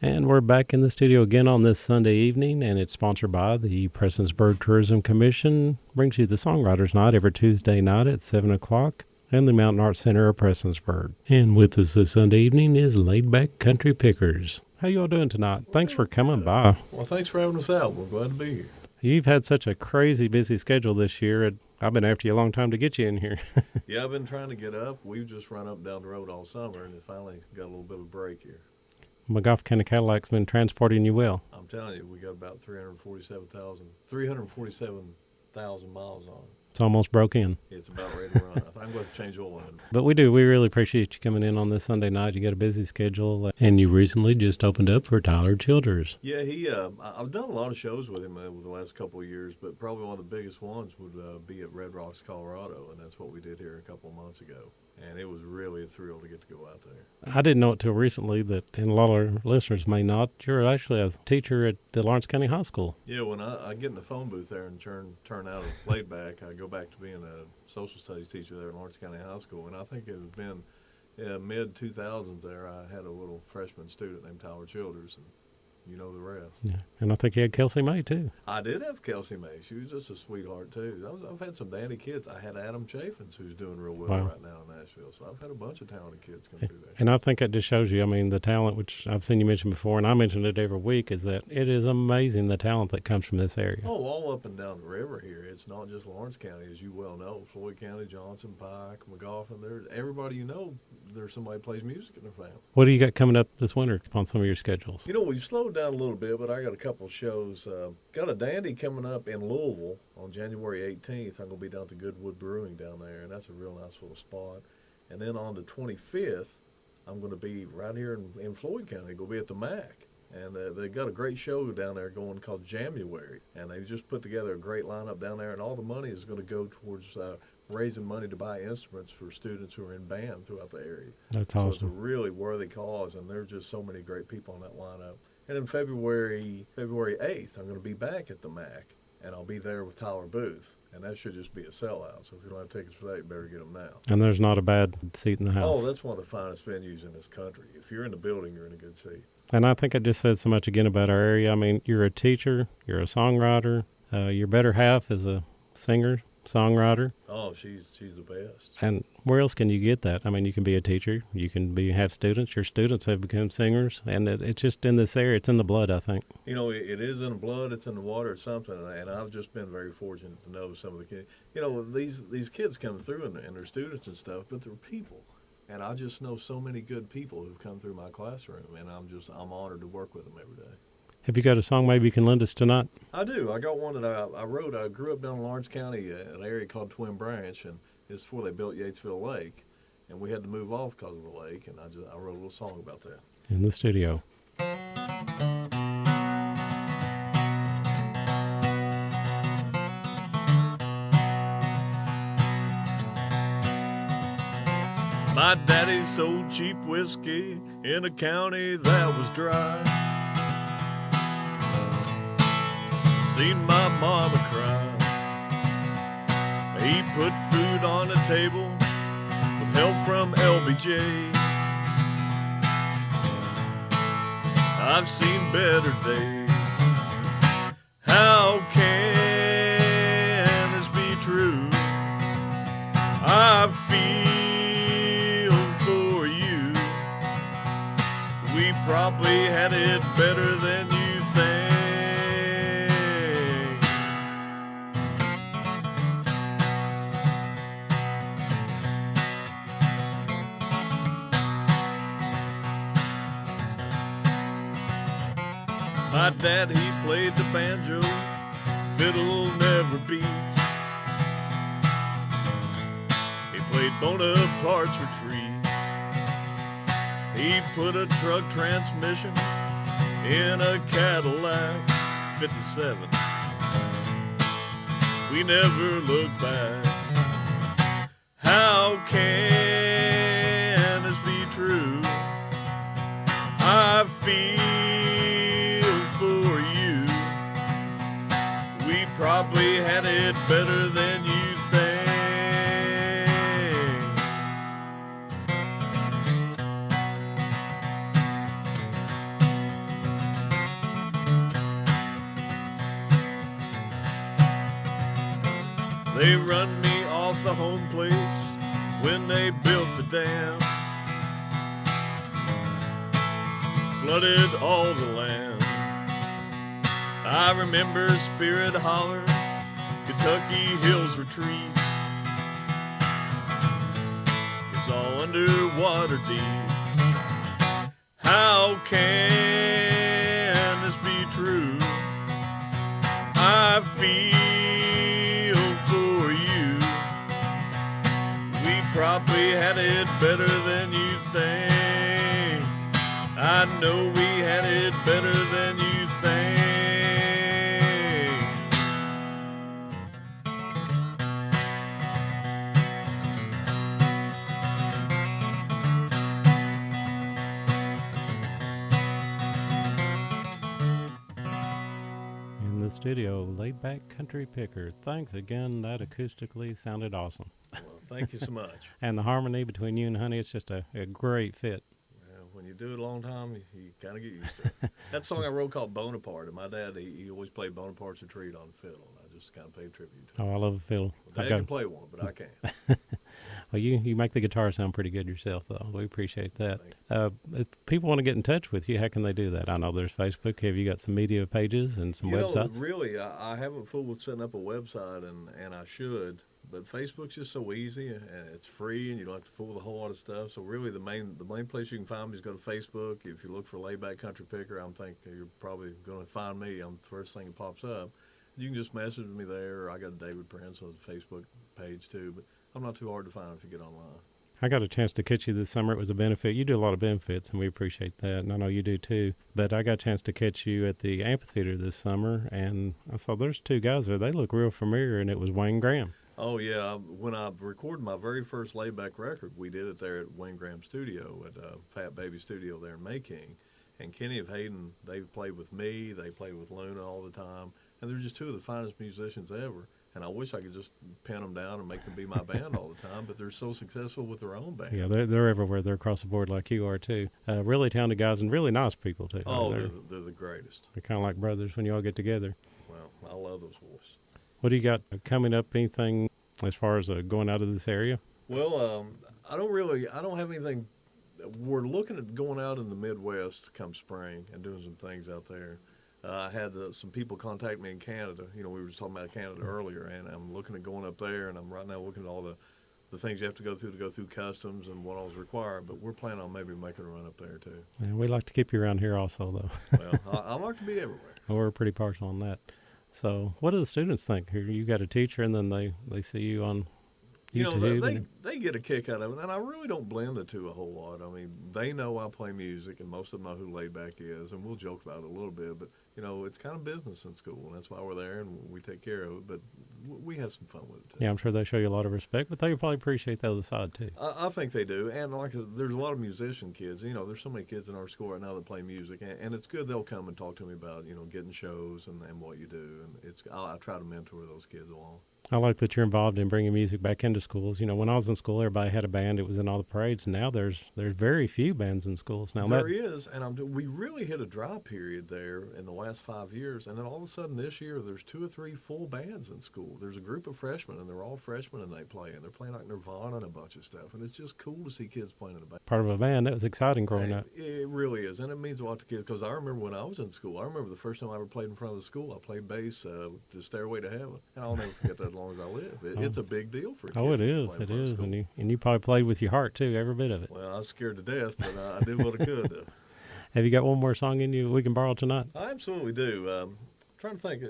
And we're back in the studio again on this Sunday evening, and it's sponsored by the Prestonsburg Tourism Commission. Brings you the Songwriters Night every Tuesday night at 7 o'clock and the Mountain Arts Center of Prestonsburg. And with us this Sunday evening is Laid Back Country Pickers. How you all doing tonight? Thanks for coming by. Well, thanks for having us out. We're glad to be here. You've had such a crazy busy schedule this year. I've been after you a long time to get you in here. Yeah, I've been trying to get up. We've just run up and down the road all summer, and it finally got a little bit of a break here. McGough County Cadillac's been transporting you well. I'm telling you, we got about 347,000 miles on it. It's almost broke in. It's about ready to run. I'm going to change oil in it. But we really appreciate you coming in on this Sunday night. You got a busy schedule, and you recently just opened up for Tyler Childers. Yeah, I've done a lot of shows with him over the last couple of years, but probably one of the biggest ones would be at Red Rocks, Colorado, and that's what we did here a couple of months ago. And it was really a thrill to get to go out there. I didn't know it till recently that, and a lot of our listeners may not, you're actually a teacher at the Lawrence County High School. Yeah, when I get in the phone booth there and turn out of Laid Back, I go back to being a social studies teacher there at Lawrence County High School. And I think it has been mid-2000s there, I had a little freshman student named Tyler Childers, and you know the rest. Yeah, and I think you had Kelsey May, too. I did have Kelsey May. She was just a sweetheart, too. I've had some dandy kids. I had Adam Chaffins, who's doing real well right now in Nashville. So I've had a bunch of talented kids come through there. And I think that just shows you, I mean, the talent, which I've seen you mention before, and I mentioned it every week, is that it is amazing the talent that comes from this area. Oh, all up and down the river here. It's not just Lawrence County, as you well know. Floyd County, Johnson, Pike, McGoffin. Everybody you know, there's somebody who plays music in their family. What do you got coming up this winter on some of your schedules? You know, we've slowed down a little bit, but I got a couple shows. Got a dandy coming up in Louisville on January 18th. I'm going to be down at the Goodwood Brewing down there, and that's a real nice little spot. And then on the 25th, I'm going to be right here in Floyd County. Going to be at the MAC. And they've got a great show down there going called January. And they've just put together a great lineup down there, and all the money is going to go towards raising money to buy instruments for students who are in band throughout the area. That's awesome. So it's a really worthy cause, and there's just so many great people on that lineup. And in February 8th, I'm going to be back at the MAC, and I'll be there with Tyler Booth, and that should just be a sellout. So if you don't have tickets for that, you better get them now. And there's not a bad seat in the house. Oh, that's one of the finest venues in this country. If you're in the building, you're in a good seat. And I think it just says so much again about our area. I mean, you're a teacher, you're a songwriter, your better half is a singer, songwriter. Oh, she's the best. And where else can you get that? I mean, you can be a teacher, you can have students. Your students have become singers, and it's just in this area. It's in the blood, I think. You know, it is in the blood. It's in the water. It's something. And I've just been very fortunate to know some of the kids. You know, these kids come through and they're students and stuff, but they're people. And I just know so many good people who've come through my classroom, and I'm honored to work with them every day. Have you got a song maybe you can lend us tonight? I do. I got one that I wrote. I grew up down in Lawrence County, an area called Twin Branch, and it's before they built Yatesville Lake, and we had to move off because of the lake, and I wrote a little song about that. In the studio. My daddy sold cheap whiskey in a county that was dry. Seen my mama cry. He put food on the table with help from LBJ. I've seen better days. How can this be true? I feel for you. We probably had it better than you think. My dad, he played the banjo, fiddle never beats. He played Bonaparte's Retreat. He put a truck transmission in a Cadillac 57. We never looked back. How can this be true? I feel for you. We probably had it better than you think. They run me off the home place when they built the dam. Flooded all the land. I remember Spirit Holler, Kentucky Hills Retreat. It's all underwater deep. How can this be true? I feel for you. We probably had it better than you think. I know we had it better than you think. In the studio, laid back country picker. Thanks again. That acoustically sounded awesome. Well, thank you so much. And the harmony between you and Honey, it's just a great fit. When you do it a long time, you kind of get used to it. That song I wrote called Bonaparte, and my dad, he always played Bonaparte's Retreat on the fiddle, and I just kind of paid tribute to him. Oh, I love a fiddle. Dad can play one, but I can't. Well, you make the guitar sound pretty good yourself, though. We appreciate that. Thanks. If people want to get in touch with you, how can they do that? I know there's Facebook. Have you got some media pages and some websites? Really, I haven't fooled with setting up a website, and I should. But Facebook's just so easy, and it's free, and you don't have to fool with a whole lot of stuff. So really, the main place you can find me is go to Facebook. If you look for Layback Country Picker, I'm thinking you're probably going to find me. I'm the first thing that pops up. You can just message me there. I got a David Prince on the Facebook page too, but I'm not too hard to find if you get online. I got a chance to catch you this summer. It was a benefit. You do a lot of benefits, and we appreciate that, and I know you do too. But I got a chance to catch you at the amphitheater this summer, and I saw there's two guys there. They look real familiar, and it was Wayne Graham. Oh, yeah. When I recorded my very first Layback record, we did it there at Wayne Graham's studio, at Fat Baby Studio there in Mayking. And Kenny of Hayden, they played with me. They played with Luna all the time. And they're just two of the finest musicians ever. And I wish I could just pin them down and make them be my band all the time, but they're so successful with their own band. Yeah, they're everywhere. They're across the board like you are, too. Really talented guys and really nice people, too. Oh, they're the greatest. They're kind of like brothers when you all get together. Well, I love those boys. What do you got coming up? Anything as far as going out of this area? Well, I don't have anything. We're looking at going out in the Midwest come spring and doing some things out there. I had some people contact me in Canada. You know, we were just talking about Canada earlier, and I'm looking at going up there, and I'm right now looking at all the things you have to go through customs and what all's required. But we're planning on maybe making a run up there, too. And we like to keep you around here also, though. Well, I like to be everywhere. We're pretty partial on that. So what do the students think? You got a teacher, and then they see you on YouTube. You know, they get a kick out of it, and I really don't blend the two a whole lot. I mean, they know I play music, and most of them know who Layback is, and we'll joke about it a little bit, but, you know, it's kind of business in school, and that's why we're there, and we take care of it, but we have some fun with it, too. Yeah, I'm sure they show you a lot of respect, but they probably appreciate the other side, too. I think they do, and there's a lot of musician kids. You know, there's so many kids in our school right now that play music, and it's good they'll come and talk to me about, you know, getting shows and what you do, and I try to mentor those kids along. I like that you're involved in bringing music back into schools. You know, when I was in school, everybody had a band. It was in all the parades. And now there's very few bands in schools. Now there is, and we really hit a dry period there in the last 5 years. And then all of a sudden this year, there's 2 or 3 full bands in school. There's a group of freshmen, and they're all freshmen, and they play. And they're playing like Nirvana and a bunch of stuff. And it's just cool to see kids playing in a band. Part of a band. That was exciting growing up. It really is, and it means a lot to kids. Because I remember when I was in school, I remember the first time I ever played in front of the school. I played bass to Stairway to Heaven. And I'll never forget that as long as I live. It's a big deal for a kid. Oh, it is. It is. And you probably played with your heart, too, every bit of it. Well, I was scared to death, but I did what I could, though. Have you got one more song in you we can borrow tonight? I absolutely do. I'm trying to think.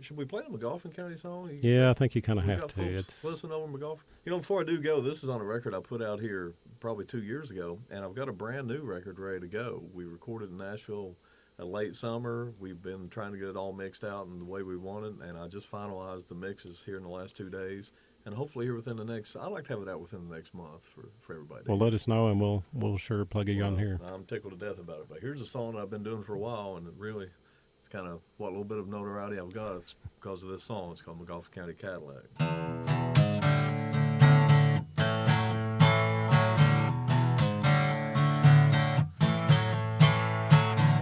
Should we play the McGoffin County song? Yeah, I think you kind of have to. Listen over McGoffin. You know, before I do go, this is on a record I put out here probably 2 years ago, and I've got a brand new record ready to go. We recorded in Nashville late summer. We've been trying to get it all mixed out in the way we want it, and I just finalized the mixes here in the last 2 days. And hopefully here within I'd like to have it out within the next month for everybody. Well, let us know, and we'll sure plug you on here. I'm tickled to death about it. But here's a song that I've been doing for a while, and it's kind of what little bit of notoriety I've got. It's because of this song. It's called McGoffin County Cadillac.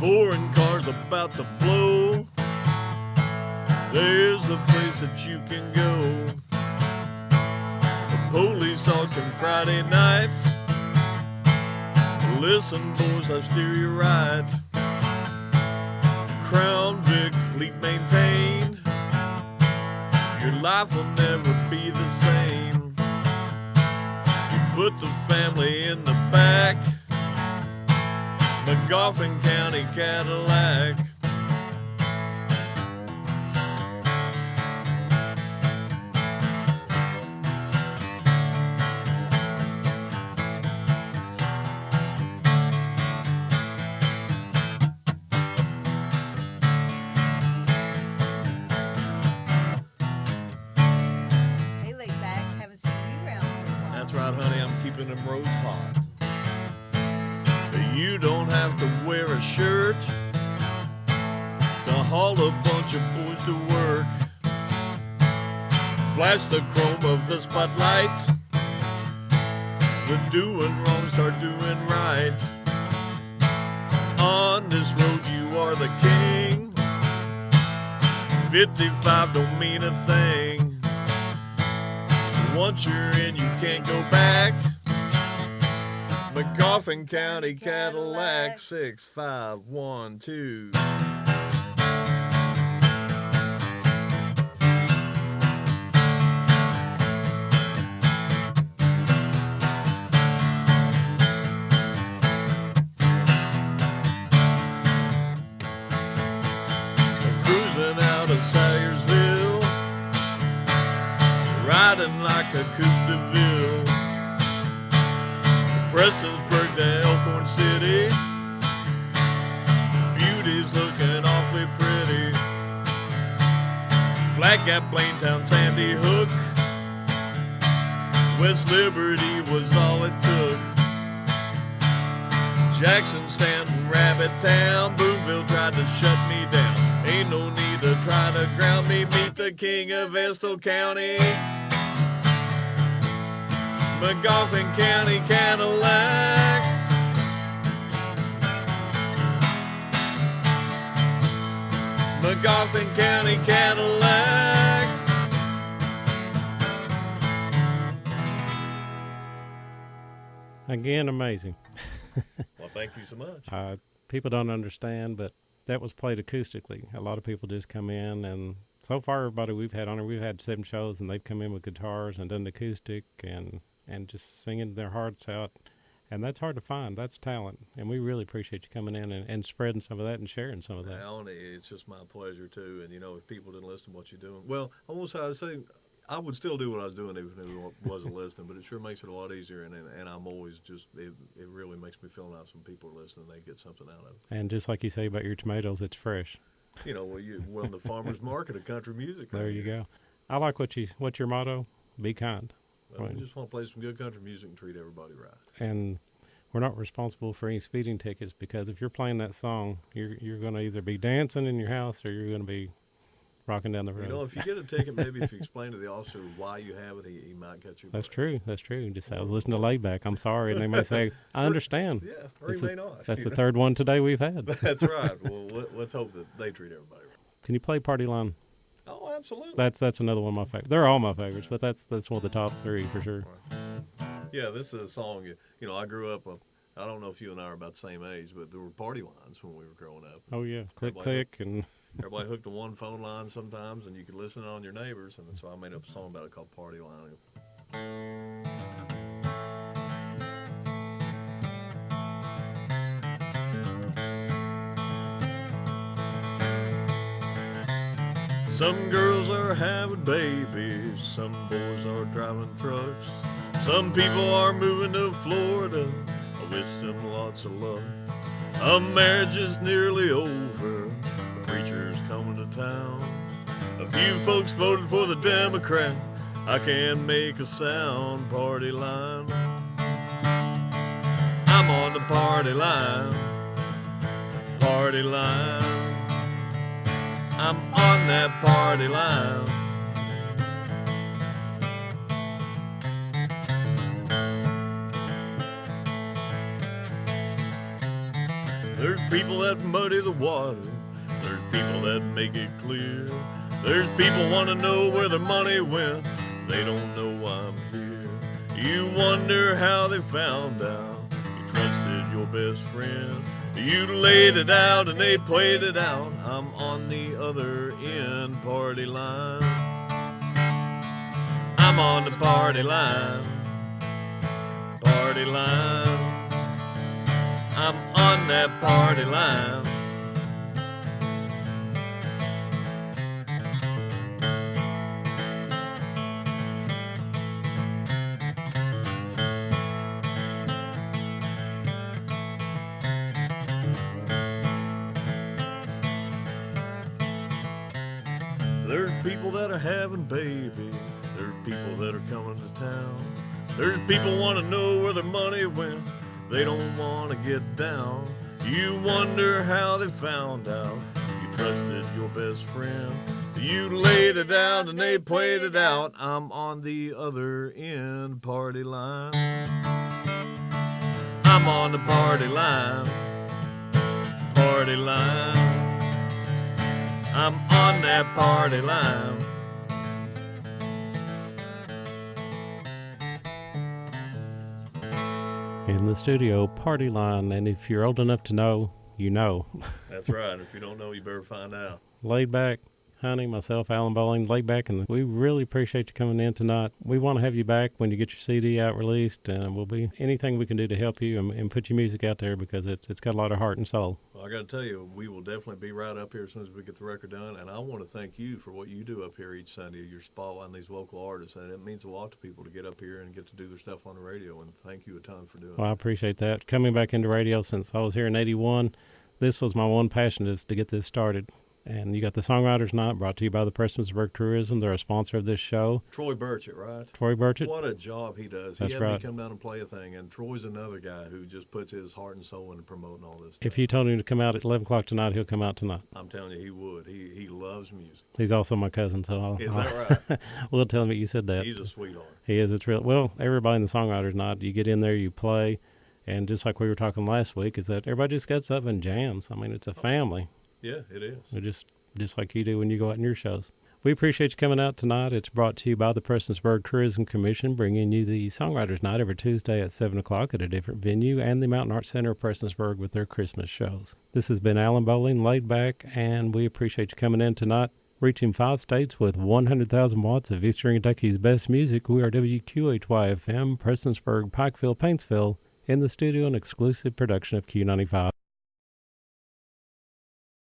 Foreign cars about to blow. There's a place that you can go. police auction Friday nights. Listen, boys, I'll steer you right. Crown Vic fleet maintained. Your life will never be the same. You put the family in the back. McGoffin County Cadillac. Hey, laid back, haven't seen you around for a while. That's right, honey, I'm keeping them roads hot. You don't have to wear a shirt to haul a bunch of boys to work. Flash the chrome of the spotlights. The doing wrong start doing right. On this road you are the king. 55 don't mean a thing. Once you're in you can't go back. McGoffin County Cadillac 6512. Cruising out of Sayersville, riding like a Coupe de Ville. Prestonsburg to Elkhorn City. Beauty's looking awfully pretty. Flat Gap, Blaintown, Sandy Hook. West Liberty was all it took. Jackson, Stanton, Rabbit Town. Boonville tried to shut me down. Ain't no need to try to ground me. Meet the king of Estill County. McGoffin County Cadillac. McGoffin County Cadillac. Again, amazing. Well, thank you so much. People don't understand, but that was played acoustically. A lot of people just come in, and so far everybody we've had on it, we've had 7 shows, and they've come in with guitars and done acoustic and just singing their hearts out. And that's hard to find. That's talent. And we really appreciate you coming in and spreading some of that and sharing some of that. Alan, it's just my pleasure, too. And, you know, if people didn't listen to what you're doing, well, I won't say I would still do what I was doing even if it wasn't listening, but it sure makes it a lot easier. And I'm always just, it really makes me feel nice when people are listening. They get something out of it. And just like you say about your tomatoes, it's fresh. You know, well, the farmer's market of country music. There you go. I like what's your motto? Be kind. Well, we just want to play some good country music and treat everybody right. And we're not responsible for any speeding tickets, because if you're playing that song, you're going to either be dancing in your house or you're going to be rocking down the road. You know, if you get a ticket, maybe if you explain to the officer why you have it, he might get you. That's true. That's true. Just I was listening to Laidback. I'm sorry, and they may say, "I understand." Yeah, or he may not. That's the third one today we've had. That's right. Well, let's hope that they treat everybody right. Can you play Party Line? Oh, absolutely. That's another one of my favorites. They're all my favorites, but that's one of the top 3 for sure. Yeah, this is a song. You know, I grew up. I don't know if you and I are about the same age, but there were party lines when we were growing up. Oh yeah, click Everybody click, and everybody hooked to one phone line sometimes, and you could listen on your neighbors, and so I made up a song about it called Party Line. Some girls are having babies, some boys are driving trucks, some people are moving to Florida. I wish them lots of luck. A marriage is nearly over, the preacher's coming to town. A few folks voted for the Democrat, I can't make a sound. Party line, I'm on the party line. Party line, I'm on that party line. There's people that muddy the water, there's people that make it clear. There's people want to know where their money went, they don't know why I'm here. You wonder how they found out you trusted your best friend. You laid it out and they played it out. I'm on the other end, party line. I'm on the party line. Party line. I'm on that party line. There's people that are having babies. There's people that are coming to town. There's people want to know where their money went. They don't want to get down. You wonder how they found out you trusted your best friend. You laid it out and they played it out. I'm on the other end, party line. I'm on the party line. Party line. I'm on that party line. In the studio, Party Line, and if you're old enough to know, you know. That's right. If you don't know, you better find out. Laid back, Honey, myself, Alan Bowling, laid back, and we really appreciate you coming in tonight. We want to have you back when you get your CD out released, and we'll be anything we can do to help you and put your music out there because it's got a lot of heart and soul. Well, I got to tell you, we will definitely be right up here as soon as we get the record done. And I want to thank you for what you do up here each Sunday. You're spotlighting these local artists, and it means a lot to people to get up here and get to do their stuff on the radio. And thank you a ton for doing Well, I it. appreciate that. Coming back into radio since I was here in 81, this was my one passion is to get this started. And you got the Songwriters Night brought to you by the Prestonsburg Tourism. They're a sponsor of this show. Troy Burchett, right? Troy Burchett. What a job he does. That's He had right. me come down and play a thing. And Troy's another guy who just puts his heart and soul into promoting all this stuff. If you told him to come out at 11 o'clock tonight, he'll come out tonight. I'm telling you, he would. He loves music. He's also my cousin, so Is that right? we'll tell him that you said that. He's a sweetheart. He is. It's real. Well, everybody in the Songwriters Night, you get in there, you play, and just like we were talking last week, is that everybody just gets up and jams. I mean, it's a family. Yeah, it is. We just like you do when you go out in your shows. We appreciate you coming out tonight. It's brought to you by the Prestonsburg Tourism Commission, bringing you the Songwriters Night every Tuesday at 7 o'clock at a different venue, and the Mountain Arts Center of Prestonsburg with their Christmas shows. This has been Alan Bowling, laid back, and we appreciate you coming in tonight. Reaching 5 states with 100,000 watts of Eastern Kentucky's best music, we are WQHY-FM, Prestonsburg, Pikeville, Paintsville, in the studio, an exclusive production of Q95.